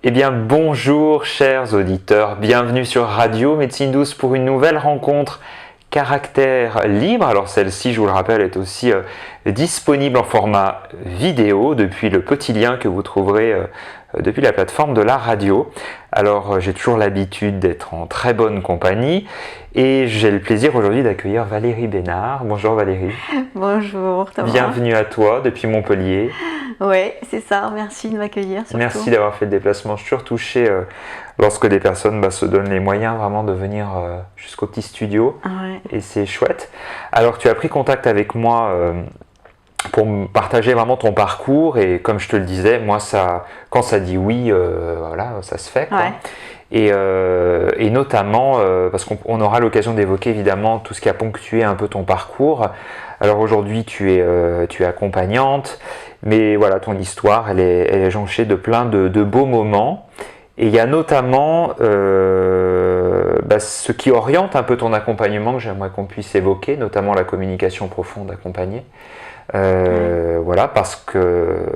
Eh bien bonjour chers auditeurs, bienvenue sur Radio Médecine Douce pour une nouvelle rencontre caractère libre. Alors celle-ci, je vous le rappelle, est aussi disponible en format vidéo depuis le petit lien que vous trouverez depuis la plateforme de la radio. Alors j'ai toujours l'habitude d'être en très bonne compagnie et j'ai le plaisir aujourd'hui d'accueillir Valérie Bénard. Bonjour Valérie. Bonjour Thomas. Bienvenue à toi depuis Montpellier. Oui, c'est ça, merci de m'accueillir surtout. Merci d'avoir fait le déplacement. Je suis toujours touché lorsque des personnes se donnent les moyens vraiment de venir jusqu'au petit studio. Ouais. Et c'est chouette. Alors tu as pris contact avec moi pour me partager vraiment ton parcours et comme je te le disais, moi quand ça dit oui, voilà, ça se fait, quoi. Ouais. Et notamment parce qu'on aura l'occasion d'évoquer évidemment tout ce qui a ponctué un peu ton parcours. Alors aujourd'hui tu es accompagnante, mais voilà, ton histoire elle est jonchée de plein de beaux moments. Et il y a notamment ce qui oriente un peu ton accompagnement que j'aimerais qu'on puisse évoquer, notamment la communication profonde accompagnée. Voilà, parce que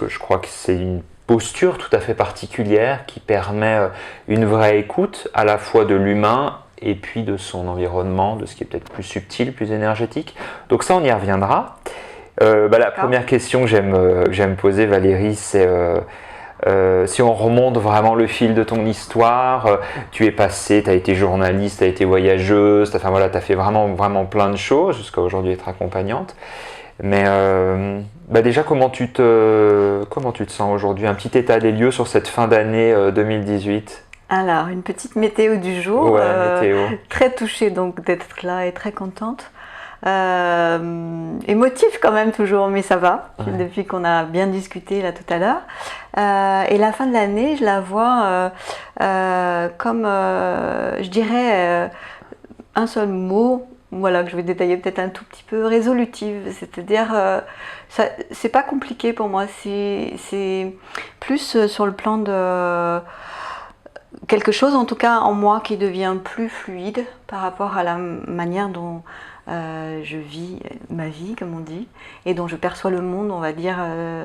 je crois que c'est une posture tout à fait particulière qui permet une vraie écoute à la fois de l'humain et puis de son environnement, de ce qui est peut-être plus subtil, plus énergétique. Donc ça, on y reviendra. La première question que j'aime poser, Valérie, c'est si on remonte vraiment le fil de ton histoire, tu es passée, tu as été journaliste, tu as été voyageuse, tu as fait vraiment plein de choses jusqu'à aujourd'hui être accompagnante. Mais déjà, comment tu te sens aujourd'hui? Un petit état des lieux sur cette fin d'année 2018? Alors, une petite météo du jour. Ouais, météo. Très touchée donc d'être là et très contente. Émotive quand même toujours, mais ça va, depuis qu'on a bien discuté là tout à l'heure. Et la fin de l'année, je la vois comme, je dirais, un seul mot. Voilà, que je vais détailler peut-être un tout petit peu, résolutive, c'est-à-dire, c'est pas compliqué pour moi, c'est plus sur le plan de quelque chose, en tout cas en moi, qui devient plus fluide par rapport à la manière dont je vis ma vie, comme on dit, et dont je perçois le monde, on va dire,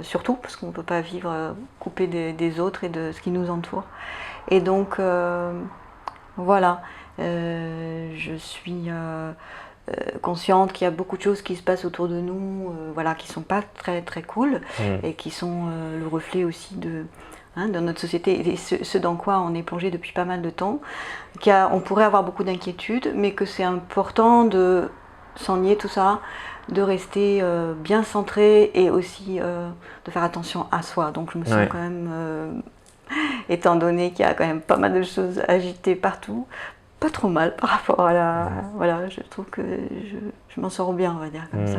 surtout, parce qu'on ne peut pas vivre coupé des autres et de ce qui nous entoure. Et donc, voilà. Je suis consciente qu'il y a beaucoup de choses qui se passent autour de nous, qui sont pas très très cool et qui sont le reflet aussi de notre société et ce dans quoi on est plongé depuis pas mal de temps. On pourrait avoir beaucoup d'inquiétudes, mais que c'est important de sans nier tout ça, de rester bien centré et aussi de faire attention à soi. Donc je me sens quand même, étant donné qu'il y a quand même pas mal de choses agitées partout, pas trop mal par rapport à la... Voilà, je trouve que je m'en sors bien, on va dire, comme ça.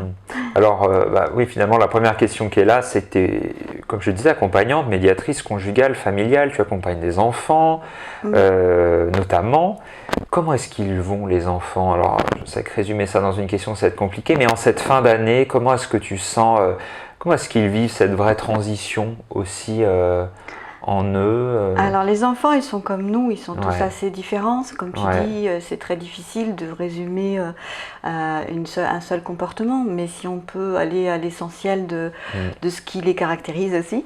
Alors, oui, finalement, la première question qui est là, c'est que tu es, comme je disais, accompagnante, médiatrice conjugale, familiale, tu accompagnes des enfants, notamment. Comment est-ce qu'ils vont, les enfants? Alors, je sais que résumer ça dans une question, ça va être compliqué, mais en cette fin d'année, comment est-ce que tu sens, comment est-ce qu'ils vivent cette vraie transition aussi en eux? Alors les enfants, ils sont comme nous, ils sont tous assez différents. Comme tu dis, c'est très difficile de résumer un seul comportement, mais si on peut aller à l'essentiel de ce qui les caractérise aussi,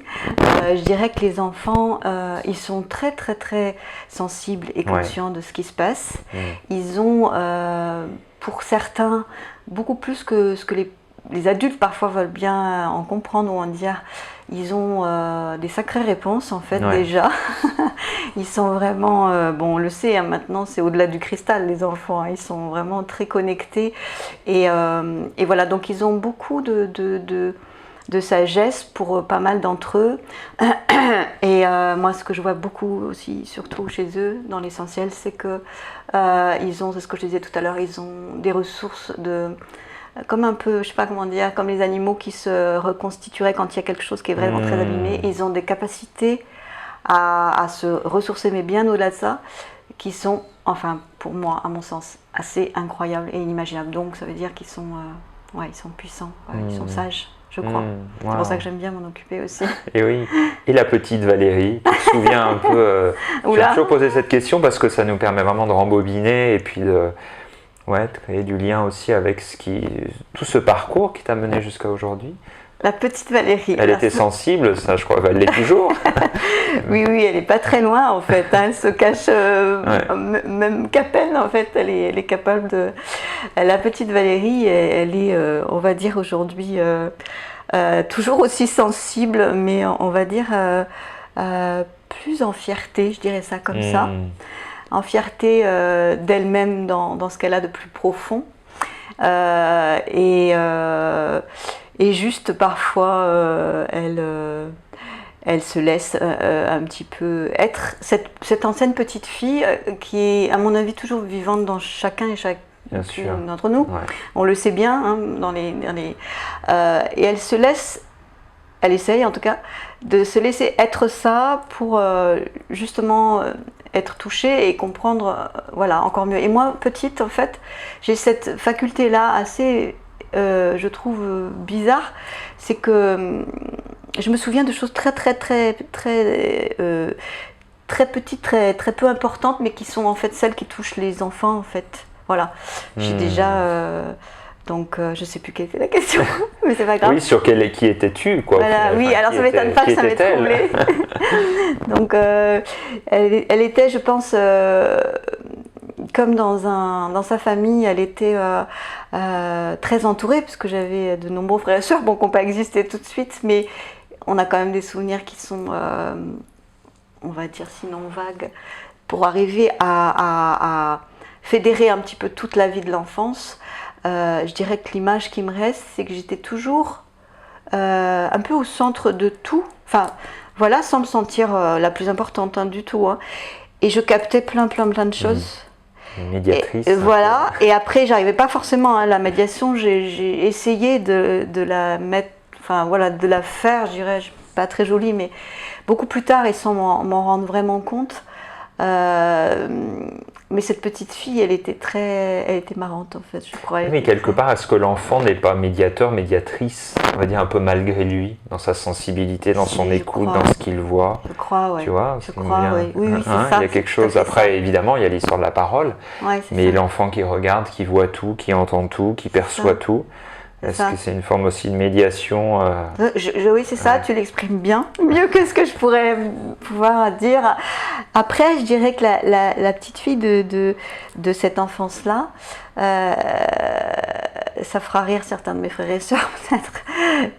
je dirais que les enfants, ils sont très très très sensibles et conscients de ce qui se passe. Ils ont, pour certains, beaucoup plus que ce que les adultes parfois veulent bien en comprendre ou en dire. Ils ont des sacrées réponses en fait déjà. Ils sont vraiment, on le sait maintenant, c'est au-delà du cristal les enfants. Ils sont vraiment très connectés et voilà, donc ils ont beaucoup de sagesse pour pas mal d'entre eux. Et moi, ce que je vois beaucoup aussi, surtout chez eux, dans l'essentiel, c'est que ils ont, c'est ce que je disais tout à l'heure, ils ont des ressources comme un peu, je sais pas comment dire, comme les animaux qui se reconstitueraient quand il y a quelque chose qui est vraiment très abîmé. Ils ont des capacités à se ressourcer, mais bien au-delà de ça, qui sont, enfin pour moi, à mon sens, assez incroyables et inimaginables. Donc ça veut dire qu'ils sont, ils sont puissants, ils sont sages, je crois. C'est pour ça que j'aime bien m'en occuper aussi. Et oui. Et la petite Valérie, tu te souviens un peu J'ai toujours posé cette question parce que ça nous permet vraiment de rembobiner et puis de créer du lien aussi avec tout ce parcours qui t'a mené jusqu'à aujourd'hui. La petite Valérie. Elle était sensible, ça je crois, elle l'est toujours. Oui, elle n'est pas très loin en fait, hein. Elle se cache même qu'à peine en fait, elle est capable de... La petite Valérie, elle est, on va dire aujourd'hui, toujours aussi sensible, mais on va dire plus en fierté, je dirais ça comme ça. En fierté d'elle-même dans ce qu'elle a de plus profond. Et juste parfois, elle se laisse un petit peu être cette ancienne petite fille qui est, à mon avis, toujours vivante dans chacun et chacune d'entre nous. Ouais. On le sait bien, hein, et elle se laisse, elle essaye en tout cas, de se laisser être ça pour justement être touchée et comprendre, voilà, encore mieux. Et moi, petite, en fait, j'ai cette faculté-là assez... je trouve bizarre, c'est que je me souviens de choses très petites, très peu importantes, mais qui sont en fait celles qui touchent les enfants en fait. Voilà. J'ai déjà donc je sais plus quelle était la question, mais c'est pas grave. Oui, sur qui étais-tu quoi. Voilà, oui, alors ça m'étonne pas que ça m'ait troublée. Donc elle était, je pense. Comme dans sa famille, elle était très entourée, puisque j'avais de nombreux frères et sœurs, qui n'ont pas existé tout de suite, mais on a quand même des souvenirs qui sont, on va dire sinon vagues, pour arriver à fédérer un petit peu toute la vie de l'enfance. Je dirais que l'image qui me reste, c'est que j'étais toujours un peu au centre de tout, enfin voilà, sans me sentir la plus importante du tout, hein. Et je captais plein de choses. Médiatrice. Voilà, et après j'arrivais pas forcément à la médiation, j'ai essayé de la mettre, enfin voilà, de la faire, je dirais, pas très jolie, mais beaucoup plus tard et sans m'en rendre vraiment compte. Mais cette petite fille, elle était marrante en fait, je crois. Mais quelque part, est-ce que l'enfant n'est pas médiateur, médiatrice, on va dire un peu malgré lui, dans sa sensibilité, dans son écoute, dans ce qu'il voit? Je crois, oui. Tu vois, je crois, oui. Oui, c'est ça. Il y a quelque chose. Après, évidemment, il y a l'histoire de la parole, mais l'enfant qui regarde, qui voit tout, qui entend tout, qui perçoit tout. Est-ce que c'est une forme aussi de médiation Oui, c'est ça, tu l'exprimes bien, mieux que ce que je pourrais pouvoir dire. Après, je dirais que la petite fille de cette enfance-là, ça fera rire certains de mes frères et sœurs peut-être,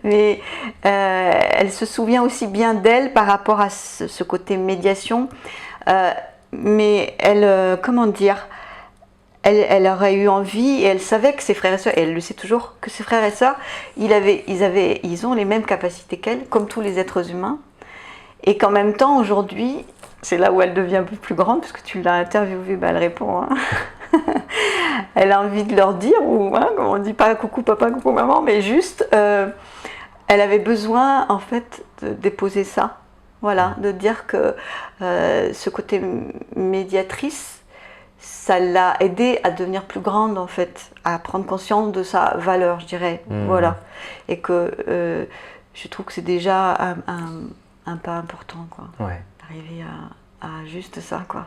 mais elle se souvient aussi bien d'elle par rapport à ce côté médiation, mais elle, comment dire, elle aurait eu envie et elle savait que ses frères et sœurs, et elle le sait toujours, que ses frères et sœurs, ils ont les mêmes capacités qu'elle, comme tous les êtres humains. Et qu'en même temps, aujourd'hui, c'est là où elle devient un peu plus grande, parce que tu l'as interviewée, elle répond. Hein. Elle a envie de leur dire, ou comme on dit pas coucou papa, coucou maman, mais juste, elle avait besoin en fait de déposer ça. Voilà, de dire que ce côté médiatrice, ça l'a aidée à devenir plus grande en fait, à prendre conscience de sa valeur, je dirais, voilà. Et que je trouve que c'est déjà un pas important, quoi. Ouais. D'arriver à juste ça, quoi.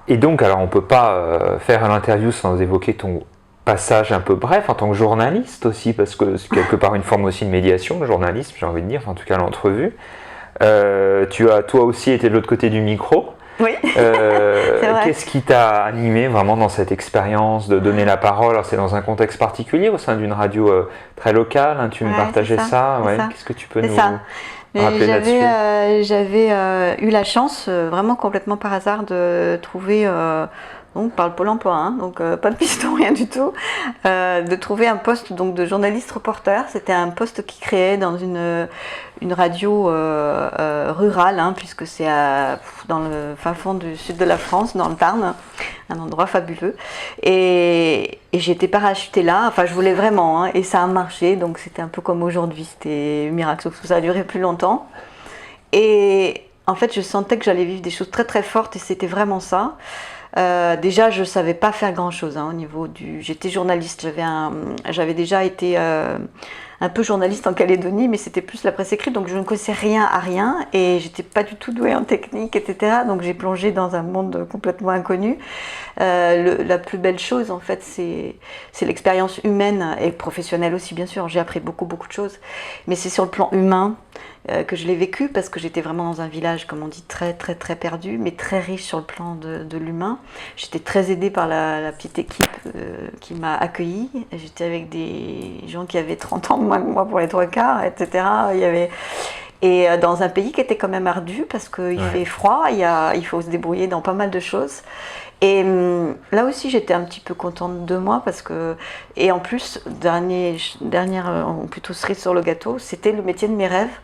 Et donc, alors on peut pas faire l'interview sans évoquer ton passage un peu bref en tant que journaliste aussi, parce que c'est quelque part une forme aussi de médiation, le journalisme, j'ai envie de dire, en tout cas l'entrevue. Tu as toi aussi été de l'autre côté du micro. Oui, c'est vrai. Qu'est-ce qui t'a animé vraiment dans cette expérience de donner la parole? Alors, c'est dans un contexte particulier, au sein d'une radio très locale, hein, tu me partageais ça. Ouais. Qu'est-ce que tu peux nous rappeler là-dessus? J'avais eu la chance, vraiment complètement par hasard, de trouver, donc par le Pôle emploi, hein, donc pas de piston, rien du tout, de trouver un poste donc, de journaliste reporter. C'était un poste qui créait dans une radio rurale, hein, puisque c'est dans le fin fond du sud de la France, dans le Tarn, un endroit fabuleux. Et j'ai été parachutée là, enfin je voulais vraiment, hein, et ça a marché, donc c'était un peu comme aujourd'hui, c'était miracle, sauf que ça a duré plus longtemps. Et en fait je sentais que j'allais vivre des choses très très fortes, et c'était vraiment ça. Déjà, je ne savais pas faire grand-chose, hein, au niveau du... J'étais journaliste, j'avais déjà été un peu journaliste en Calédonie, mais c'était plus la presse écrite, donc je ne connaissais rien à rien et j'étais pas du tout douée en technique, etc. Donc j'ai plongé dans un monde complètement inconnu. La plus belle chose, en fait, c'est l'expérience humaine et professionnelle aussi, bien sûr. J'ai appris beaucoup de choses, mais c'est sur le plan humain que je l'ai vécu parce que j'étais vraiment dans un village, comme on dit, très perdu, mais très riche sur le plan de l'humain. J'étais très aidée par la petite équipe qui m'a accueillie. J'étais avec des gens qui avaient 30 ans de moins que moi pour les 3/4, etc. Et dans un pays qui était quand même ardu parce qu'il fait froid, il faut se débrouiller dans pas mal de choses. Et là aussi, j'étais un petit peu contente de moi parce que, et en plus, dernière plutôt cerise sur le gâteau, c'était le métier de mes rêves.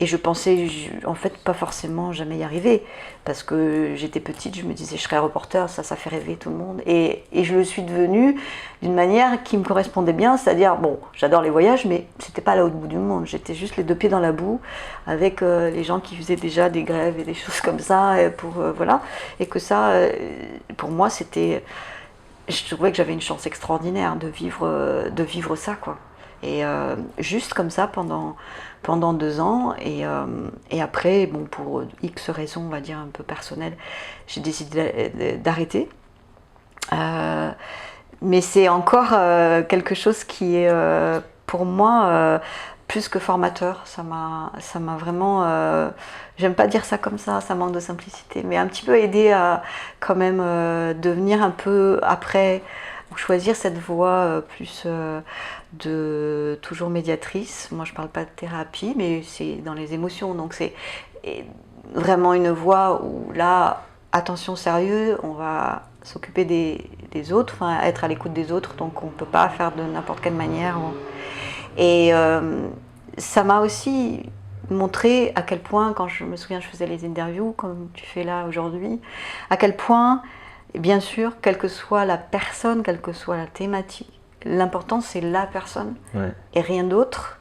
Et je pensais, en fait, pas forcément jamais y arriver. Parce que j'étais petite, je me disais, je serais reporter, ça fait rêver tout le monde. Et je le suis devenue d'une manière qui me correspondait bien. C'est-à-dire, bon, j'adore les voyages, mais c'était pas là au bout du monde. J'étais juste les deux pieds dans la boue, avec les gens qui faisaient déjà des grèves et des choses comme ça. Et voilà. Et que ça, pour moi, c'était... Je trouvais que j'avais une chance extraordinaire de vivre ça, quoi. Et juste comme ça pendant 2 ans et après, bon, pour X raisons, on va dire un peu personnelles, j'ai décidé d'arrêter. Mais c'est encore quelque chose qui est pour moi plus que formateur. Ça m'a vraiment, j'aime pas dire ça comme ça manque de simplicité, mais un petit peu aidé à quand même devenir un peu après, ou choisir cette voie plus de toujours médiatrice. Moi je parle pas de thérapie, mais c'est dans les émotions, donc c'est vraiment une voie où là, attention sérieux, on va s'occuper des autres, enfin être à l'écoute des autres, donc on peut pas faire de n'importe quelle manière. Et ça m'a aussi montré à quel point, quand je me souviens, je faisais les interviews comme tu fais là aujourd'hui, à quel point, bien sûr, quelle que soit la personne, quelle que soit la thématique, l'important c'est la personne et rien d'autre.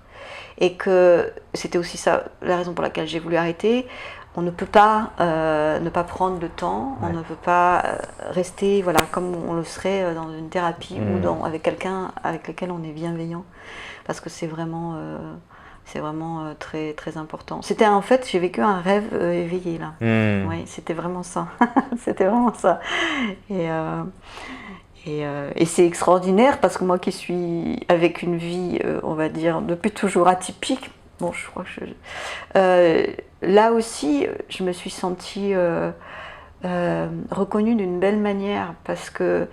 Et que c'était aussi ça la raison pour laquelle j'ai voulu arrêter. On ne peut pas ne pas prendre le temps, on ne peut pas rester voilà, comme on le serait dans une thérapie ou avec quelqu'un avec lequel on est bienveillant. Parce que c'est vraiment très, très important. C'était en fait, j'ai vécu un rêve éveillé là. Oui, c'était vraiment ça. C'était vraiment ça. Et c'est extraordinaire parce que moi qui suis avec une vie, on va dire, depuis toujours atypique, bon, je crois que là aussi, je me suis sentie reconnue d'une belle manière parce que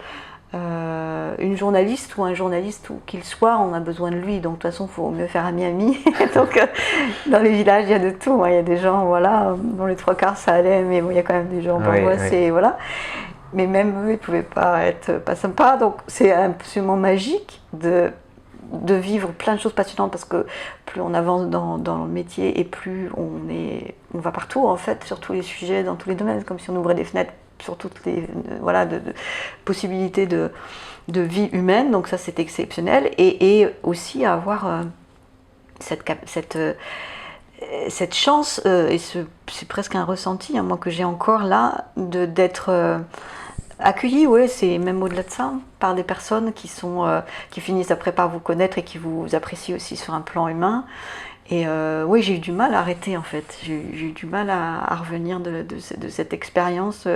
une journaliste ou un journaliste où qu'il soit, on a besoin de lui, donc de toute façon il faut mieux faire ami. Donc dans les villages il y a de tout, hein. Il y a des gens voilà, dont les 3/4 ça allait, mais bon, il y a quand même des gens parfois c'est voilà. Mais même eux ils pouvaient pas être pas sympas, donc c'est absolument magique de vivre plein de choses passionnantes parce que plus on avance dans le métier et plus on va partout en fait, sur tous les sujets, dans tous les domaines, comme si on ouvrait des fenêtres sur toutes les voilà, de possibilités de vie humaine, donc ça c'est exceptionnel, et aussi à avoir cette chance, et c'est presque un ressenti, hein, moi que j'ai encore là, d'être accueilli, ouais, c'est même au-delà de ça, par des personnes qui finissent après par vous connaître et qui vous apprécient aussi sur un plan humain. Et oui, j'ai eu du mal à arrêter en fait. J'ai eu du mal à revenir de cette expérience.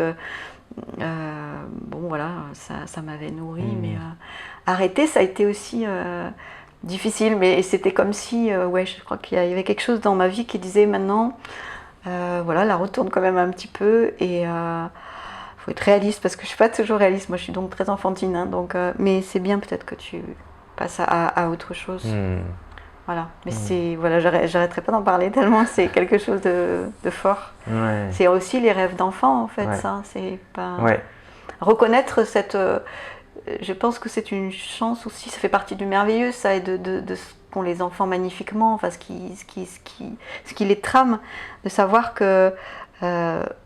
Bon voilà, ça m'avait nourri, mais arrêter, ça a été aussi difficile. Mais c'était comme si, ouais, je crois qu'il y avait quelque chose dans ma vie qui disait maintenant, voilà, la retourne quand même un petit peu et faut être réaliste parce que je suis pas toujours réaliste. Moi, je suis donc très enfantine, hein, donc. Mais c'est bien peut-être que tu passes à autre chose. Voilà, mais c'est voilà, j'arrêterai pas d'en parler tellement c'est quelque chose de fort. Ouais. C'est aussi les rêves d'enfant en fait, ça. C'est pas reconnaître cette. Je pense que c'est une chance aussi. Ça fait partie du merveilleux, ça, et de ce qu'ont les enfants magnifiquement, enfin ce qui les trame, de savoir que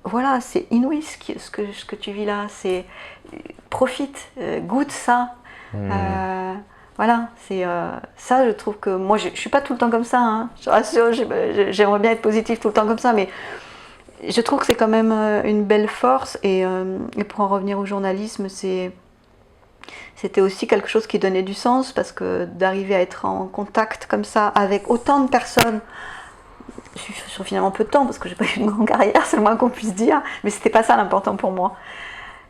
voilà, c'est inouï ce que tu vis là. C'est profite, goûte ça. Voilà, c'est ça, je trouve que moi je suis pas tout le temps comme ça, hein. Je rassure, j'aimerais bien être positive tout le temps comme ça, mais je trouve que c'est quand même une belle force et pour en revenir au journalisme, c'est C'était aussi quelque chose qui donnait du sens parce que d'arriver à être en contact comme ça avec autant de personnes sur finalement peu de temps, parce que j'ai pas eu une grande carrière, c'est le moins qu'on puisse dire, mais c'était pas ça l'important pour moi.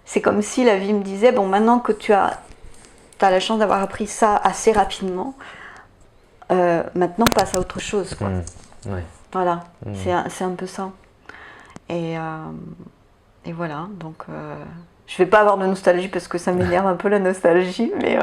C'est comme si la vie me disait, bon, maintenant que tu as la chance d'avoir appris ça assez rapidement, maintenant passe à autre chose, quoi. Ouais. Voilà, c'est un peu ça. Et voilà, donc je vais pas avoir de nostalgie parce que ça m'énerve un peu la nostalgie, mais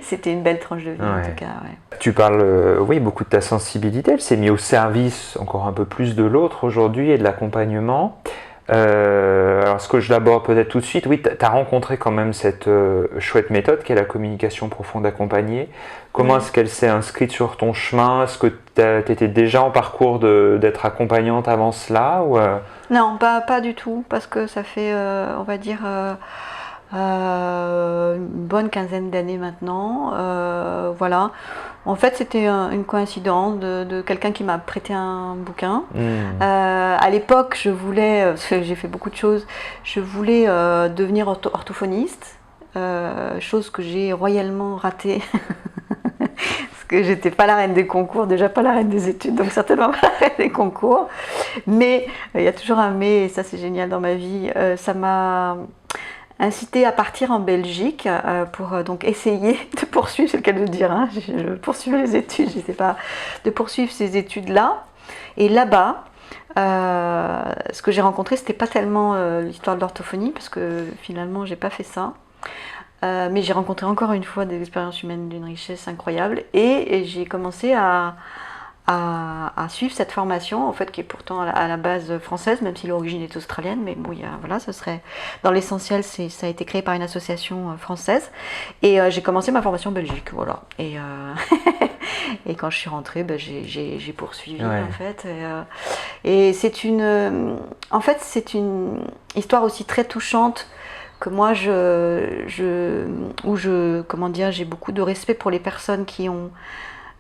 c'était une belle tranche de vie en tout cas. Ouais. Tu parles, oui, beaucoup de ta sensibilité, elle s'est mise au service encore un peu plus de l'autre aujourd'hui et de l'accompagnement. Alors ce que je l'aborde peut-être tout de suite, oui, tu as rencontré quand même cette chouette méthode qui est la communication profonde accompagnée. Comment est-ce qu'elle s'est inscrite sur ton chemin? Est-ce que tu étais déjà en parcours d'être accompagnante avant cela ou Non, pas du tout, parce que ça fait, on va dire, une bonne quinzaine d'années maintenant. Voilà. En fait, c'était une coïncidence de quelqu'un qui m'a prêté un bouquin. À l'époque, je voulais, parce que j'ai fait beaucoup de choses, je voulais devenir orthophoniste, chose que j'ai royalement ratée. Parce que j'étais pas la reine des concours, déjà pas la reine des études, donc certainement pas la reine des concours. Mais il y a toujours un mais, et ça c'est génial dans ma vie, ça m'a incité à partir en Belgique pour donc essayer de poursuivre, c'est le cas de le dire, hein, je poursuivais les études, je sais pas, de poursuivre ces études-là. Et là-bas, ce que j'ai rencontré, c'était pas tellement l'histoire de l'orthophonie, parce que finalement j'ai pas fait ça. Mais j'ai rencontré encore une fois des expériences humaines d'une richesse incroyable et j'ai commencé à suivre cette formation, en fait, qui est pourtant à la base française, même si l'origine est australienne, mais bon, voilà, ce serait, dans l'essentiel, ça a été créé par une association française, et j'ai commencé ma formation en Belgique, voilà, et quand je suis rentrée, j'ai poursuivi, en fait, et c'est une histoire aussi très touchante, que moi, comment dire, j'ai beaucoup de respect pour les personnes qui ont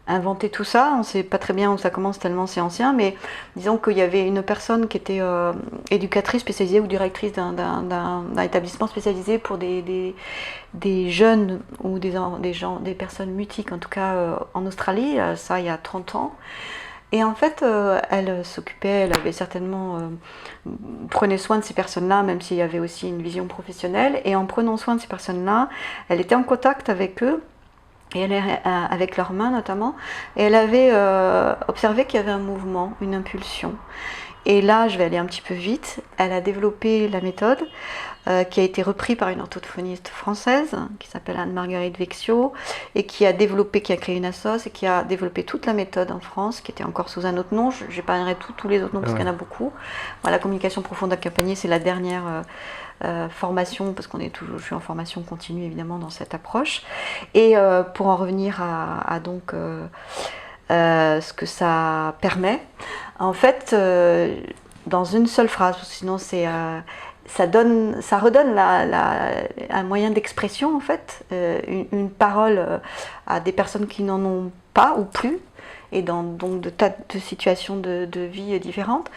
inventé tout ça. On ne sait pas très bien où ça commence tellement c'est ancien, mais disons qu'il y avait une personne qui était éducatrice spécialisée ou directrice d'un établissement spécialisé pour des jeunes ou des personnes mutiques, en tout cas en Australie, ça il y a 30 ans. Et en fait, elle s'occupait, elle avait certainement prenait soin de ces personnes-là, même s'il y avait aussi une vision professionnelle. Et en prenant soin de ces personnes-là, elle était en contact avec eux, et avec leurs mains notamment. Et elle avait observé qu'il y avait un mouvement, une impulsion. Et là, je vais aller un petit peu vite. Elle a développé la méthode qui a été reprise par une orthophoniste française qui s'appelle Anne-Marguerite Vexio et qui a créé une assoce et qui a développé toute la méthode en France, qui était encore sous un autre nom. J'épargnerai tous les autres noms parce qu'il y en a beaucoup. Voilà, la communication profonde accompagnée, c'est la dernière formation, parce je suis en formation continue évidemment dans cette approche. Et pour en revenir à donc ce que ça permet, en fait, dans une seule phrase, parce que sinon ça redonne un moyen d'expression, en fait, une parole à des personnes qui n'en ont pas ou plus, et dans donc de tas de situations de vie différentes.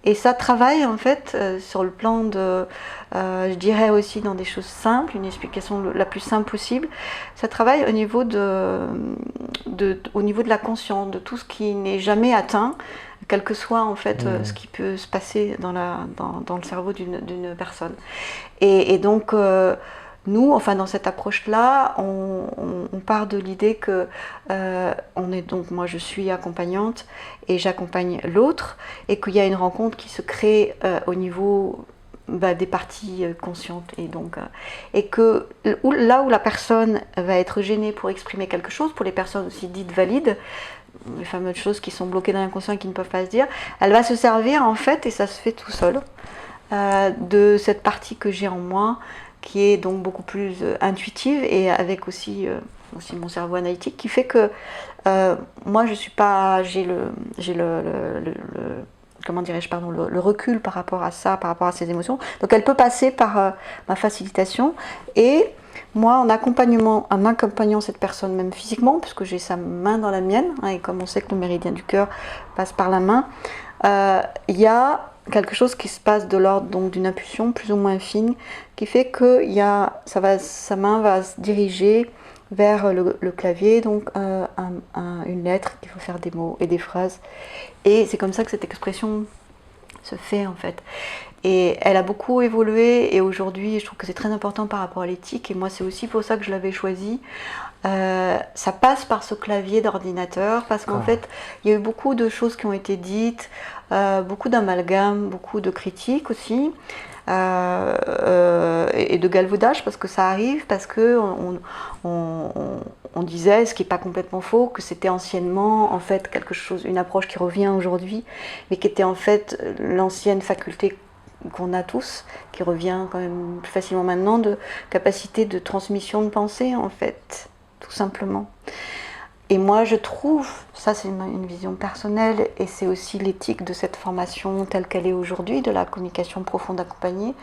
Et ça travaille en fait sur le plan je dirais aussi dans des choses simples, une explication la plus simple possible. Ça travaille au niveau au niveau de la conscience, de tout ce qui n'est jamais atteint, quel que soit en fait ce qui peut se passer dans le cerveau d'une personne. Et donc nous, enfin dans cette approche-là, on part de l'idée que moi je suis accompagnante et j'accompagne l'autre, et qu'il y a une rencontre qui se crée au niveau des parties conscientes, et donc et que là où la personne va être gênée pour exprimer quelque chose, pour les personnes aussi dites valides, les fameuses choses qui sont bloquées dans l'inconscient et qui ne peuvent pas se dire, elle va se servir en fait, et ça se fait tout seul, de cette partie que j'ai en moi, qui est donc beaucoup plus intuitive, et avec aussi mon cerveau analytique, qui fait que moi je suis pas, j'ai comment dirais-je, pardon, le recul par rapport à ça, par rapport à ces émotions. Donc elle peut passer par ma facilitation, et moi en accompagnant cette personne même physiquement, puisque j'ai sa main dans la mienne, hein, et comme on sait que le méridien du cœur passe par la main, il y a quelque chose qui se passe de l'ordre donc d'une impulsion plus ou moins fine, qui fait que sa main va se diriger vers le clavier, donc une lettre, qu'il faut faire des mots et des phrases. Et c'est comme ça que cette expression se fait en fait. Et elle a beaucoup évolué et aujourd'hui je trouve que c'est très important par rapport à l'éthique et moi c'est aussi pour ça que je l'avais choisi. Ça passe par ce clavier d'ordinateur parce qu'en fait il y a eu beaucoup de choses qui ont été dites, beaucoup d'amalgames, beaucoup de critiques aussi. Et de galvaudage parce que ça arrive, parce que on disait, ce qui n'est pas complètement faux, que c'était anciennement en fait quelque chose, une approche qui revient aujourd'hui, mais qui était en fait l'ancienne faculté qu'on a tous, qui revient quand même plus facilement maintenant, de capacité de transmission de pensée en fait, tout simplement. Et moi je trouve, ça c'est une vision personnelle et c'est aussi l'éthique de cette formation telle qu'elle est aujourd'hui, de la communication profonde accompagnée,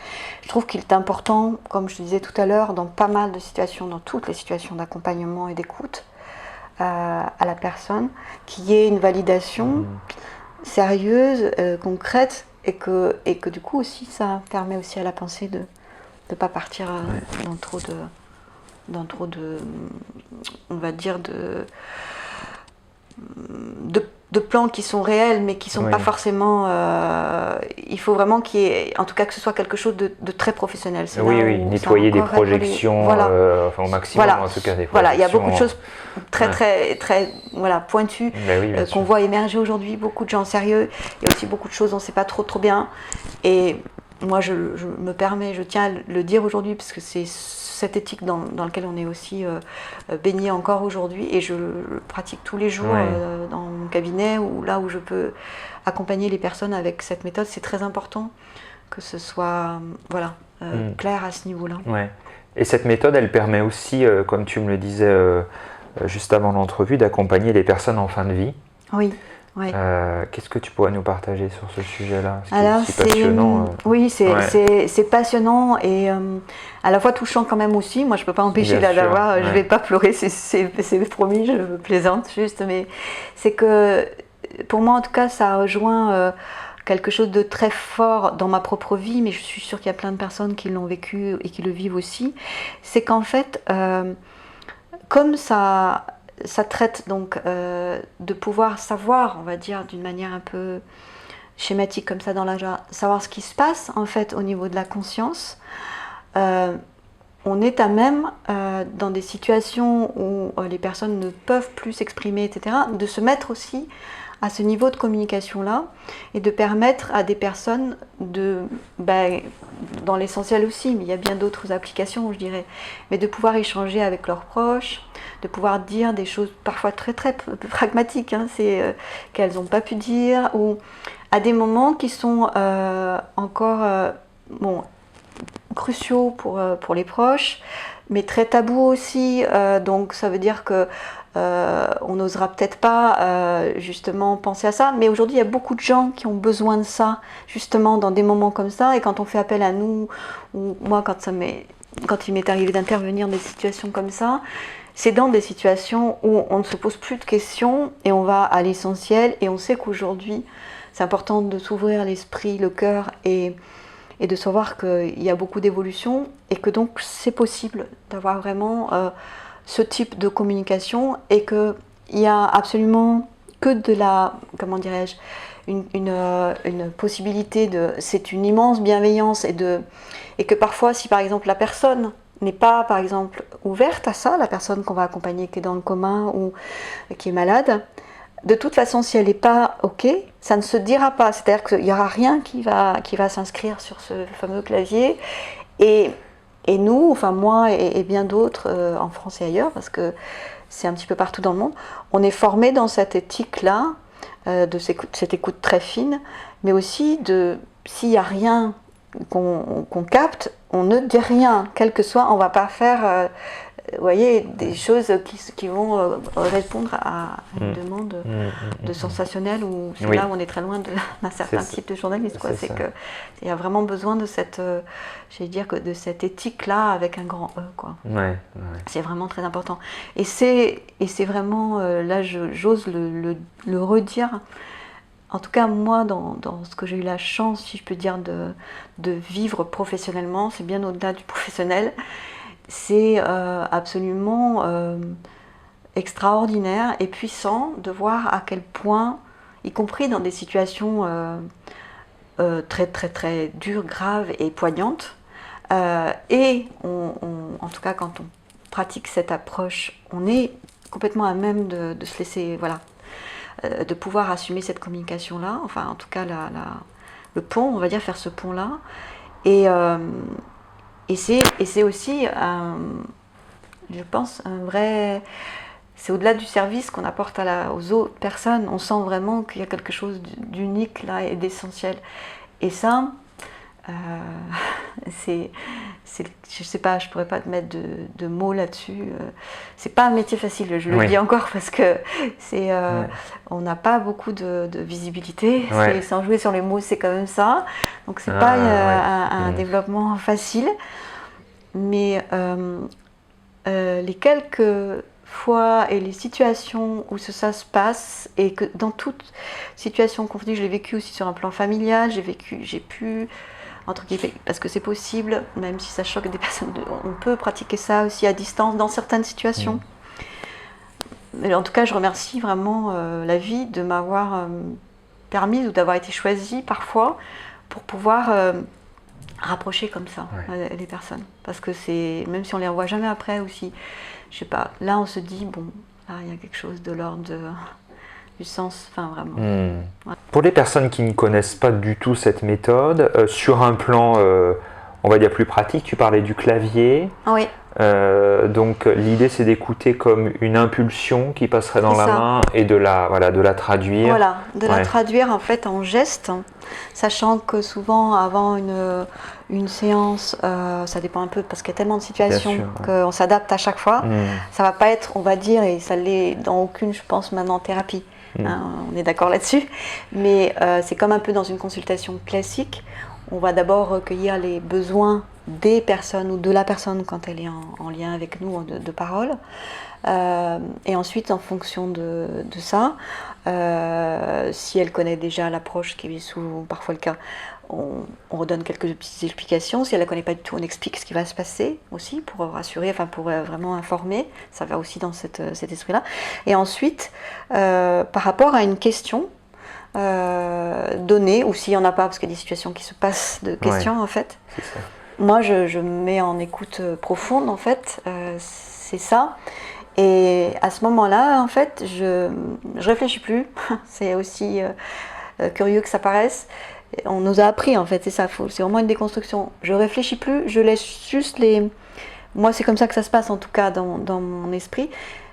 je trouve qu'il est important, comme je disais tout à l'heure, dans pas mal de situations, dans toutes les situations d'accompagnement et d'écoute à la personne, qu'il y ait une validation sérieuse, concrète et que du coup aussi ça permet aussi à la pensée de ne pas partir dans trop de, on va dire, de plans qui sont réels mais qui ne sont pas forcément... il faut vraiment qu'il y ait, en tout cas que ce soit quelque chose de très professionnel. C'est oui, nettoyer des projections, enfin, au maximum en tout cas des projections. Voilà, il y a beaucoup de choses très pointues qu'on voit émerger aujourd'hui, beaucoup de gens sérieux, il y a aussi beaucoup de choses dont on ne sait pas trop bien. Et moi je me permets, je tiens à le dire aujourd'hui parce que c'est cette éthique dans laquelle on est aussi baigné encore aujourd'hui et je le pratique tous les jours dans mon cabinet ou là où je peux accompagner les personnes avec cette méthode. C'est très important que ce soit clair à ce niveau-là. Ouais. Et cette méthode, elle permet aussi, comme tu me le disais juste avant l'entrevue, d'accompagner les personnes en fin de vie. Oui. Ouais. Qu'est-ce que tu pourrais nous partager sur ce sujet-là? C'est passionnant. Oui, c'est passionnant et à la fois touchant quand même aussi. Moi, je ne peux pas empêcher d'avoir. Je ne vais pas pleurer, c'est promis, je plaisante juste. Mais c'est que, pour moi en tout cas, ça rejoint quelque chose de très fort dans ma propre vie, mais je suis sûre qu'il y a plein de personnes qui l'ont vécu et qui le vivent aussi. C'est qu'en fait, comme ça traite donc de pouvoir savoir, on va dire d'une manière un peu schématique comme ça dans la joie, savoir ce qui se passe en fait au niveau de la conscience. On est à même dans des situations où les personnes ne peuvent plus s'exprimer, etc., de se mettre aussi à ce niveau de communication-là et de permettre à des personnes dans l'essentiel aussi, mais il y a bien d'autres applications, je dirais, mais de pouvoir échanger avec leurs proches, de pouvoir dire des choses parfois très très pragmatiques, qu'elles n'ont pas pu dire, ou à des moments qui sont encore cruciaux pour les proches, mais très tabous aussi, donc ça veut dire que on n'osera peut-être pas justement penser à ça, mais aujourd'hui il y a beaucoup de gens qui ont besoin de ça justement dans des moments comme ça, et quand on fait appel à nous, ou moi quand il m'est arrivé d'intervenir dans des situations comme ça, c'est dans des situations où on ne se pose plus de questions et on va à l'essentiel, et on sait qu'aujourd'hui c'est important de s'ouvrir l'esprit, le cœur et de savoir qu'il y a beaucoup d'évolution et que donc c'est possible d'avoir vraiment ce type de communication, et qu'il n'y a absolument que de la, comment dirais-je, une possibilité c'est une immense bienveillance, et que parfois si par exemple la personne n'est pas par exemple ouverte à ça, la personne qu'on va accompagner qui est dans le coma ou qui est malade, de toute façon si elle n'est pas ok, ça ne se dira pas, c'est-à-dire qu'il n'y aura rien qui va s'inscrire sur ce fameux clavier, et nous, enfin moi et bien d'autres en France et ailleurs, parce que c'est un petit peu partout dans le monde, on est formé dans cette éthique-là, de cette écoute très fine, mais aussi s'il n'y a rien qu'on capte, on ne dit rien, quel que soit, on ne va pas faire des choses qui vont répondre à une demande de sensationnel, ou c'est là où on est très loin d'un certain type de journaliste. C'est qu'il y a vraiment besoin de cette, de cette éthique-là avec un grand E. C'est vraiment très important. Et c'est vraiment, là j'ose le redire, en tout cas moi, dans ce que j'ai eu la chance, si je peux dire, de vivre professionnellement, c'est bien au-delà du professionnel, c'est absolument extraordinaire et puissant de voir à quel point, y compris dans des situations très très très dures, graves et poignantes, en tout cas quand on pratique cette approche, on est complètement à même de se laisser, voilà, de pouvoir assumer cette communication-là, enfin en tout cas le pont, on va dire, faire ce pont-là. Et c'est aussi, je pense, un vrai... C'est au-delà du service qu'on apporte aux autres personnes. On sent vraiment qu'il y a quelque chose d'unique là et d'essentiel. Et ça, je sais pas, je pourrais pas te mettre de mots là-dessus. C'est pas un métier facile, je le dis encore, parce que on n'a pas beaucoup de visibilité. Sans jouer sur les mots, c'est quand même ça. Donc c'est pas un développement facile. Mais les quelques fois et les situations où ça se passe, et que dans toute situation confondue, je l'ai vécu aussi sur un plan familial, j'ai pu, entre guillemets, parce que c'est possible, même si ça choque des personnes, on peut pratiquer ça aussi à distance dans certaines situations. Mais en tout cas, je remercie vraiment la vie de m'avoir permis ou d'avoir été choisie parfois pour pouvoir rapprocher comme ça les personnes. Parce que c'est, même si on les revoit jamais après aussi, je sais pas, là on se dit, bon, là il y a quelque chose de l'ordre du sens, enfin vraiment. Ouais. Pour les personnes qui ne connaissent pas du tout cette méthode, sur un plan, on va dire plus pratique, tu parlais du clavier. Oui. Donc l'idée c'est d'écouter comme une impulsion qui passerait dans la main et de la traduire. Voilà, la traduire en fait en geste, sachant que souvent avant une séance, ça dépend un peu parce qu'il y a tellement de situations qu'on s'adapte à chaque fois. Ça va pas être, on va dire, et ça l'est dans aucune, je pense, maintenant thérapie. On est d'accord là-dessus. Mais c'est comme un peu dans une consultation classique. On va d'abord recueillir les besoins des personnes ou de la personne quand elle est en lien avec nous de parole. Et ensuite, en fonction de ça, si elle connaît déjà l'approche, qui est souvent parfois le cas, on redonne quelques petites explications. Si elle ne la connaît pas du tout, on explique ce qui va se passer aussi pour rassurer, enfin pour vraiment informer. Ça va aussi dans cet esprit-là. Et ensuite, par rapport à une question donnée, ou s'il n'y en a pas, parce qu'il y a des situations qui se passent de questions en fait. C'est ça. Moi, je me mets en écoute profonde en fait. C'est ça. Et à ce moment-là, en fait, je réfléchis plus. C'est aussi curieux que ça paraisse. On nous a appris, en fait, c'est ça. C'est vraiment une déconstruction. Je réfléchis plus, je laisse juste les... Moi, c'est comme ça que ça se passe, en tout cas, dans mon esprit.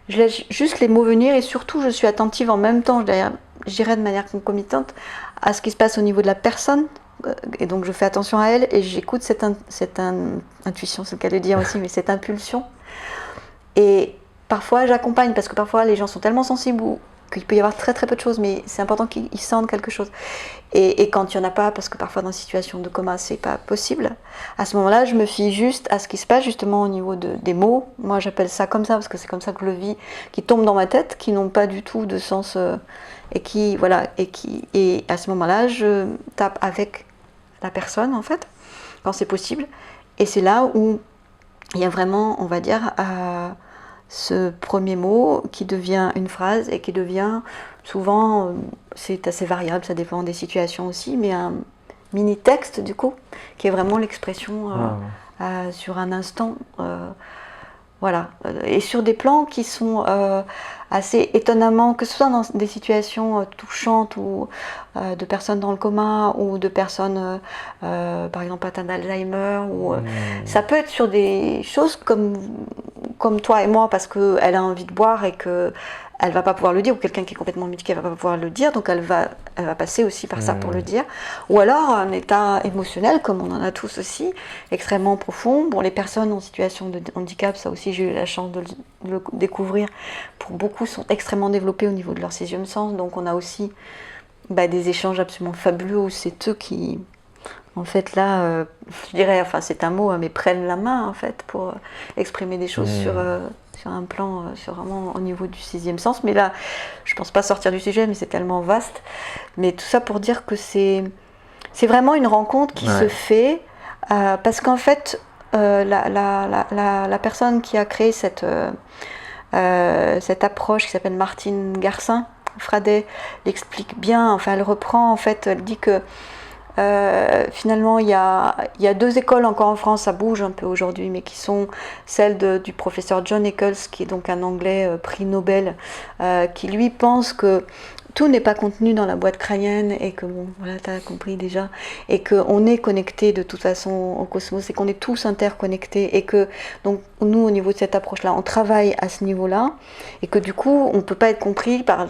Je laisse juste les mots venir et surtout, je suis attentive en même temps, je dirais de manière concomitante, à ce qui se passe au niveau de la personne. Et donc, je fais attention à elle et j'écoute cette intuition, c'est le cas de dire aussi, mais cette impulsion. Et parfois, j'accompagne, parce que parfois, les gens sont tellement sensibles qu'il peut y avoir très très peu de choses, mais c'est important qu'ils sentent quelque chose. Et quand il n'y en a pas, parce que parfois dans une situation de coma, c'est pas possible, à ce moment-là, je me fie juste à ce qui se passe justement au niveau des mots. Moi, j'appelle ça comme ça, parce que c'est comme ça que je le vis, qui tombent dans ma tête, qui n'ont pas du tout de sens, et à ce moment-là, je tape avec la personne, en fait, quand c'est possible. Et c'est là où il y a vraiment, on va dire, ce premier mot qui devient une phrase et qui devient souvent, c'est assez variable, ça dépend des situations aussi, mais un mini texte du coup, qui est vraiment l'expression sur un instant. Voilà. Et sur des plans qui sont assez étonnamment, que ce soit dans des situations touchantes ou de personnes dans le coma ou de personnes, par exemple, atteintes d'Alzheimer, ou ça peut être sur des choses comme toi et moi, parce qu'elle a envie de boire et que elle va pas pouvoir le dire, ou quelqu'un qui est complètement mutique, elle va pas pouvoir le dire, donc elle va passer aussi par ça pour le dire. Ou alors un état émotionnel, comme on en a tous aussi, extrêmement profond. Bon, les personnes en situation de handicap, ça aussi j'ai eu la chance de le découvrir, pour beaucoup sont extrêmement développés au niveau de leur sixième sens, donc on a aussi des échanges absolument fabuleux où c'est eux qui en fait là, je dirais, enfin c'est un mot, hein, mais prennent la main en fait pour exprimer des choses sur un plan, sur vraiment au niveau du sixième sens. Mais là, je pense pas sortir du sujet, mais c'est tellement vaste. Mais tout ça pour dire que c'est vraiment une rencontre qui se fait parce qu'en fait, la personne qui a créé cette approche qui s'appelle Martine Garcin, Fradet, l'explique bien. Enfin, elle reprend en fait, elle dit que finalement, il y a deux écoles encore en France, ça bouge un peu aujourd'hui, mais qui sont celles du professeur John Eccles, qui est donc un Anglais prix Nobel, qui lui pense que tout n'est pas contenu dans la boîte crânienne et que, bon, voilà, tu as compris déjà, et qu'on est connecté de toute façon au cosmos et qu'on est tous interconnectés et que, donc, nous, au niveau de cette approche-là, on travaille à ce niveau-là et que du coup, on ne peut pas être compris par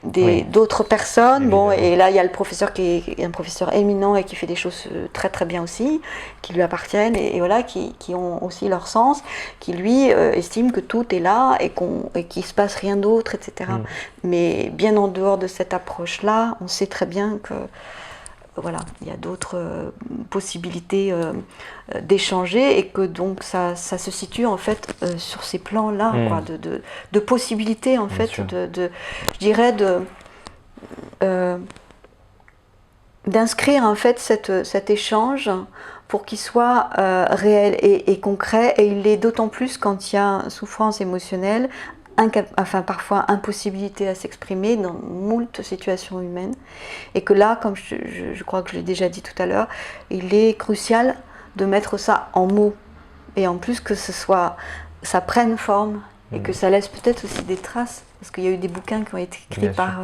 d'autres personnes. Évidemment. Bon, et là il y a le professeur qui est un professeur éminent et qui fait des choses très très bien aussi, qui lui appartiennent et voilà, qui ont aussi leur sens, qui lui estime que tout est là et qu'il ne se passe rien d'autre, etc. Mais bien en dehors de cette approche-là, on sait très bien que voilà, il y a d'autres possibilités d'échanger et que donc ça se situe en fait sur ces plans-là, quoi, de possibilités en fait, je dirais d'inscrire en fait cet échange pour qu'il soit réel et concret, et il l'est d'autant plus quand il y a souffrance émotionnelle, enfin parfois impossibilité à s'exprimer dans moult situations humaines, et que là, comme je crois que je l'ai déjà dit tout à l'heure, il est crucial de mettre ça en mots, et en plus que ça prenne forme, et que ça laisse peut-être aussi des traces, parce qu'il y a eu des bouquins qui ont été écrits par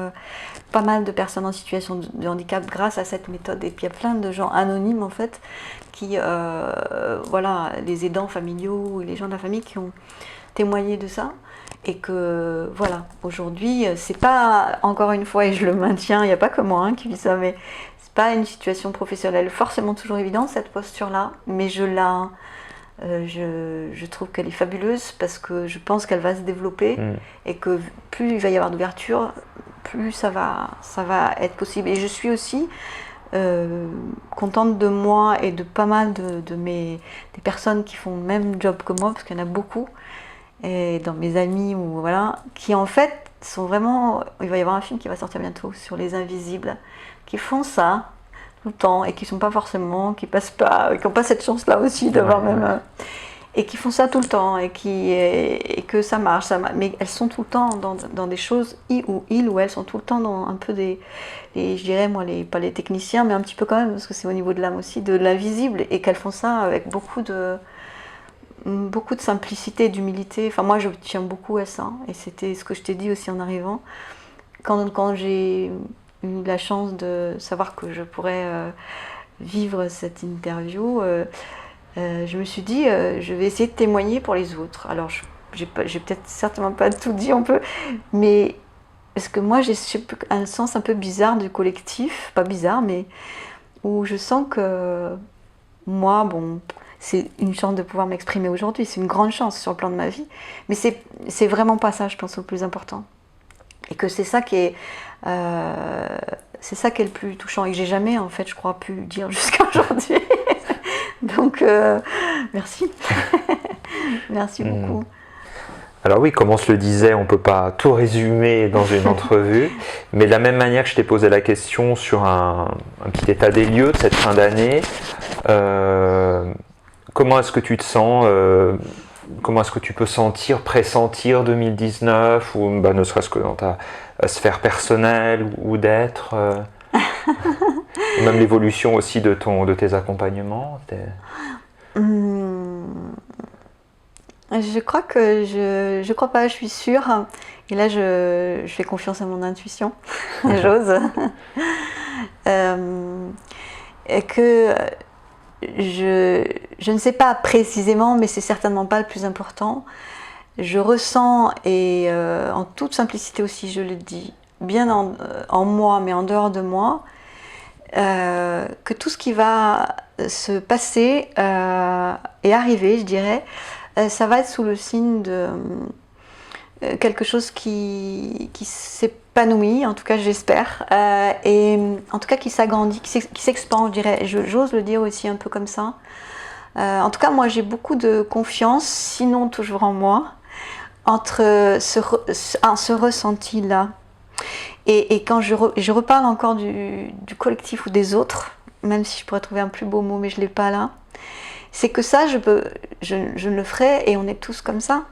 pas mal de personnes en situation de handicap grâce à cette méthode, et puis il y a plein de gens anonymes en fait, qui, voilà, les aidants familiaux, les gens de la famille qui ont témoigné de ça. Et que voilà, aujourd'hui, c'est pas, encore une fois, et je le maintiens, il n'y a pas que moi qui vis ça, mais c'est pas une situation professionnelle forcément toujours évidente, cette posture-là, mais je trouve qu'elle est fabuleuse parce que je pense qu'elle va se développer et que plus il va y avoir d'ouverture, plus ça va être possible. Et je suis aussi contente de moi et de pas mal des personnes qui font le même job que moi, parce qu'il y en a beaucoup, et dans mes amis, ou voilà, qui en fait sont vraiment, il va y avoir un film qui va sortir bientôt sur les invisibles, qui font ça tout le temps et qui sont pas forcément, qui n'ont pas cette chance-là aussi d'avoir même, et qui font ça tout le temps et que ça marche, mais elles sont tout le temps dans des choses, ou elles sont tout le temps dans un peu je dirais moi, pas les techniciens, mais un petit peu quand même, parce que c'est au niveau de l'âme aussi, de l'invisible, et qu'elles font ça avec beaucoup de simplicité et d'humilité. Enfin, moi, je tiens beaucoup à ça. Et c'était ce que je t'ai dit aussi en arrivant. Quand j'ai eu la chance de savoir que je pourrais vivre cette interview, je me suis dit, je vais essayer de témoigner pour les autres. Alors, j'ai peut-être certainement pas tout dit, mais parce que moi, j'ai un sens un peu bizarre du collectif. Pas bizarre, mais où je sens que moi, bon, c'est une chance de pouvoir m'exprimer aujourd'hui, c'est une grande chance sur le plan de ma vie, mais c'est vraiment pas ça, je pense, au plus important, et que c'est ça qui est le plus touchant, et que j'ai jamais, en fait, je crois, pu dire jusqu'à aujourd'hui. Donc merci. Merci beaucoup. Alors oui, comme on se le disait, on ne peut pas tout résumer dans une entrevue, mais de la même manière que je t'ai posé la question sur un petit état des lieux de cette fin d'année, comment est-ce que tu te sens, comment est-ce que tu peux pressentir 2019, ou ne serait-ce que dans ta sphère personnelle ou d'être, ou même l'évolution aussi de tes accompagnements Je crois que je crois pas, je suis sûre. Et là, je fais confiance à mon intuition, j'ose. Et que je ne sais pas précisément, mais c'est certainement pas le plus important. Je ressens, et en toute simplicité aussi, je le dis, bien en moi, mais en dehors de moi, que tout ce qui va se passer et arriver, je dirais, ça va être sous le signe quelque chose qui s'épanouit, en tout cas j'espère, et en tout cas qui s'agrandit, qui s'expand, je dirais. J'ose le dire aussi un peu comme ça. En tout cas, moi j'ai beaucoup de confiance, sinon toujours en moi, entre ce ressenti-là. Et quand je reparle encore du collectif ou des autres, même si je pourrais trouver un plus beau mot, mais je ne l'ai pas là, c'est que ça, je ne le ferai, et on est tous comme ça,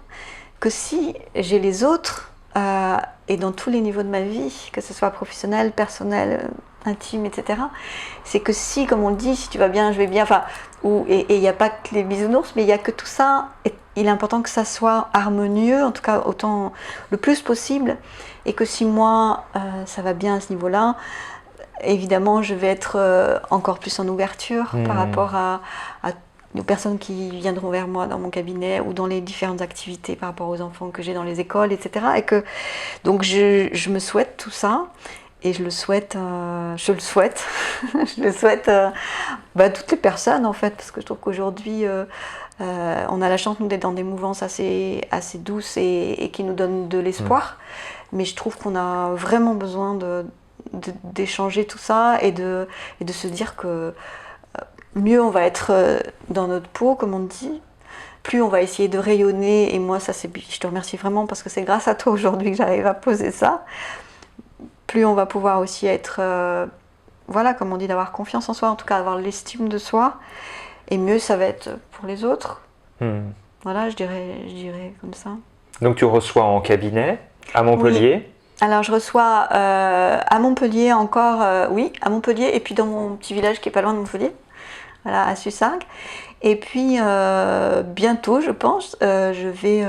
que si j'ai les autres, et dans tous les niveaux de ma vie, que ce soit professionnel, personnel, intime, etc., c'est que si, comme on le dit, si tu vas bien, je vais bien, enfin, et il n'y a pas que les bisounours, mais il n'y a que tout ça, et il est important que ça soit harmonieux, en tout cas autant le plus possible, et que si moi, ça va bien à ce niveau-là, évidemment, je vais être encore plus en ouverture par rapport à aux personnes qui viendront vers moi dans mon cabinet ou dans les différentes activités par rapport aux enfants que j'ai dans les écoles, etc. Et que, donc je me souhaite tout ça, et je le souhaite je le souhaite toutes les personnes en fait, parce que je trouve qu'aujourd'hui on a la chance nous d'être dans des mouvances assez douces et qui nous donnent de l'espoir, mais je trouve qu'on a vraiment besoin d'échanger tout ça et de se dire que mieux on va être dans notre peau, comme on dit, plus on va essayer de rayonner. Et moi, je te remercie vraiment, parce que c'est grâce à toi aujourd'hui que j'arrive à poser ça. Plus on va pouvoir aussi être, comme on dit, d'avoir confiance en soi, en tout cas avoir l'estime de soi. Et mieux ça va être pour les autres. Voilà, je dirais comme ça. Donc tu reçois en cabinet à Montpellier? Oui. Alors je reçois à Montpellier encore, à Montpellier, et puis dans mon petit village qui est pas loin de Montpellier. Voilà, à Sussargues. Et puis bientôt, je pense, je vais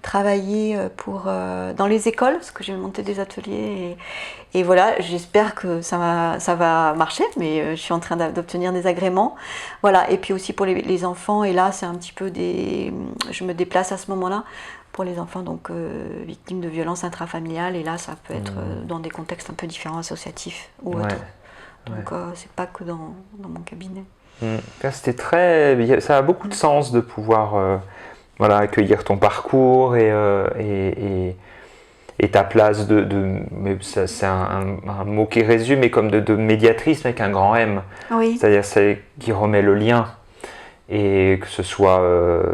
travailler dans les écoles, parce que j'ai monté des ateliers. Et voilà, j'espère que ça va marcher, mais je suis en train d'obtenir des agréments. Voilà, et puis aussi pour les enfants. Et là, c'est un petit peu je me déplace à ce moment-là pour les enfants donc victimes de violences intrafamiliales. Et là, ça peut être dans des contextes un peu différents, associatifs ou autres. Donc c'est pas que dans mon cabinet. Ça a beaucoup de sens de pouvoir accueillir ton parcours et ta place mais c'est un mot qui résume, mais comme de médiatrice avec un grand M. Oui. C'est-à-dire qui remet le lien, et que ce soit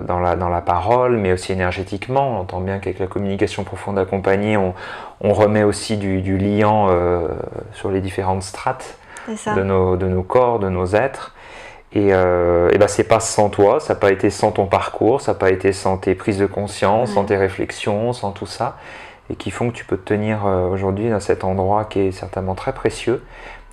dans la parole, mais aussi énergétiquement. On entend bien qu'avec la communication profonde accompagnée, on remet aussi du liant sur les différentes strates de nos corps, de nos êtres. Et c'est pas sans toi, ça n'a pas été sans ton parcours, ça n'a pas été sans tes prises de conscience, sans tes réflexions, sans tout ça, et qui font que tu peux te tenir aujourd'hui dans cet endroit qui est certainement très précieux.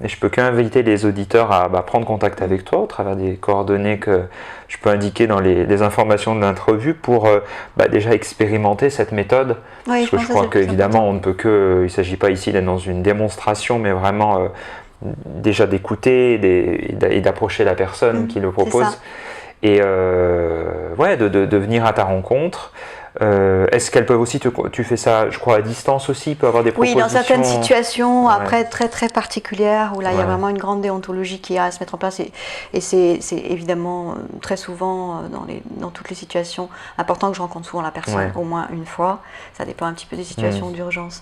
Et je peux qu'inviter les auditeurs à prendre contact avec toi au travers des coordonnées que je peux indiquer dans les informations de l'interview pour déjà expérimenter cette méthode. Oui, parce que je crois qu'évidemment, on ne peut il ne s'agit pas ici d'être dans une démonstration, mais vraiment déjà d'écouter et d'approcher la personne qui le propose, et de venir à ta rencontre. Est-ce qu'elles peuvent aussi, tu fais ça, je crois, à distance aussi, peut avoir des propositions? Oui, dans certaines situations, après très très particulières, où là il y a vraiment une grande déontologie qui a à se mettre en place, et c'est évidemment très souvent dans toutes les situations important que je rencontre souvent la personne au moins une fois. Ça dépend un petit peu des situations d'urgence.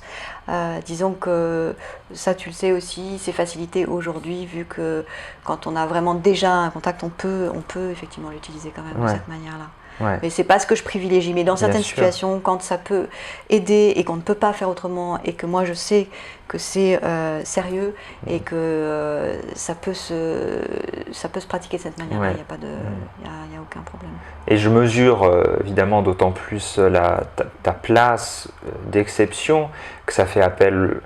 Disons que ça, tu le sais aussi, c'est facilité aujourd'hui, vu que quand on a vraiment déjà un contact, on peut effectivement l'utiliser quand même de cette manière-là. Mais c'est pas ce que je privilégie. Mais dans certaines situations, quand ça peut aider et qu'on ne peut pas faire autrement, et que moi je sais que c'est sérieux et que ça peut se pratiquer de cette manière-là, il n'y a pas il y a aucun problème. Et je mesure évidemment d'autant plus ta place d'exception, que ça fait appel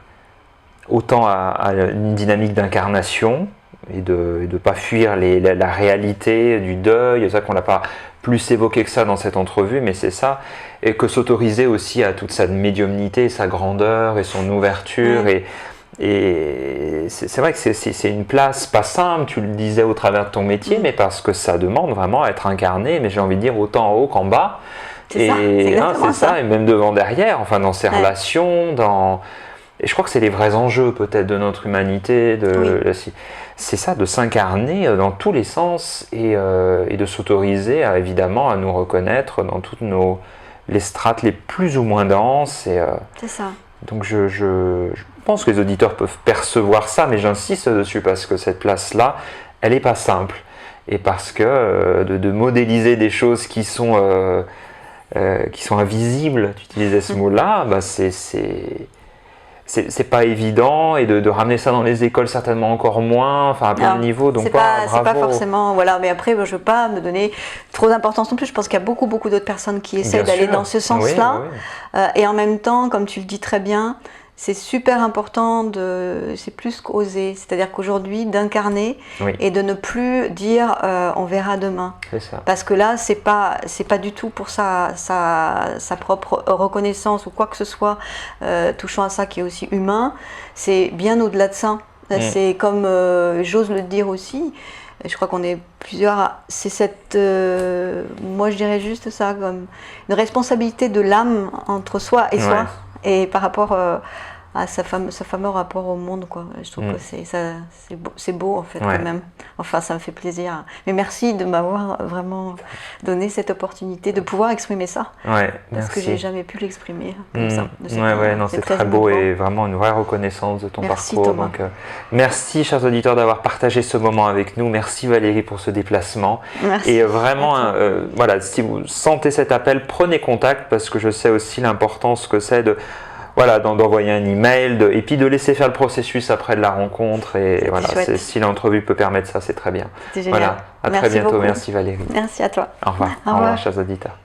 autant à une dynamique d'incarnation et de ne pas fuir la réalité du deuil. C'est ça qu'on n'a pas plus évoqué que ça dans cette entrevue, mais c'est ça, et que s'autoriser aussi à toute sa médiumnité, sa grandeur et son ouverture. Et c'est vrai que c'est une place pas simple, tu le disais au travers de ton métier, mais parce que ça demande vraiment à être incarné, mais j'ai envie de dire autant en haut qu'en bas. C'est ça, et même devant, derrière, enfin dans ses relations, et je crois que c'est les vrais enjeux peut-être de notre humanité, c'est ça, de s'incarner dans tous les sens, et de s'autoriser évidemment à nous reconnaître dans toutes nos les strates les plus ou moins denses. Et, c'est ça. donc je pense que les auditeurs peuvent percevoir ça, mais j'insiste dessus parce que cette place-là, elle n'est pas simple. Et parce que de modéliser des choses qui sont invisibles, tu utilisais ce mot-là, bah c'est pas évident, et de ramener ça dans les écoles certainement encore moins, enfin à plein de niveaux, donc c'est pas forcément, voilà, mais après je veux pas me donner trop d'importance non plus, je pense qu'il y a beaucoup d'autres personnes qui essaient d'aller dans ce sens-là, et en même temps, comme tu le dis très bien, c'est super important c'est plus qu'oser, c'est-à-dire qu'aujourd'hui d'incarner et de ne plus dire on verra demain. C'est ça. Parce que là c'est pas du tout pour sa propre reconnaissance ou quoi que ce soit touchant à ça qui est aussi humain, c'est bien au-delà de ça. C'est comme j'ose le dire aussi, je crois qu'on est plusieurs, c'est cette, moi je dirais juste ça, comme une responsabilité de l'âme entre soi et soi. Et par rapport à ce fameux rapport au monde, quoi. Je trouve que c'est beau en fait quand même. Enfin, ça me fait plaisir. Mais merci de m'avoir vraiment donné cette opportunité de pouvoir exprimer ça. Parce que j'ai jamais pu l'exprimer comme ça. Non, c'est très beau et vraiment une vraie reconnaissance de ton parcours. Thomas. Donc, merci chers auditeurs d'avoir partagé ce moment avec nous. Merci Valérie pour ce déplacement. Merci. Et vraiment, voilà, si vous sentez cet appel, prenez contact parce que je sais aussi l'importance que c'est d'envoyer un email et puis de laisser faire le processus après de la rencontre. Et voilà, si l'entrevue peut permettre ça, c'est très bien. C'est génial. Voilà, à très bientôt. Merci Valérie. Merci à toi. Au revoir. Au revoir, chers auditeurs.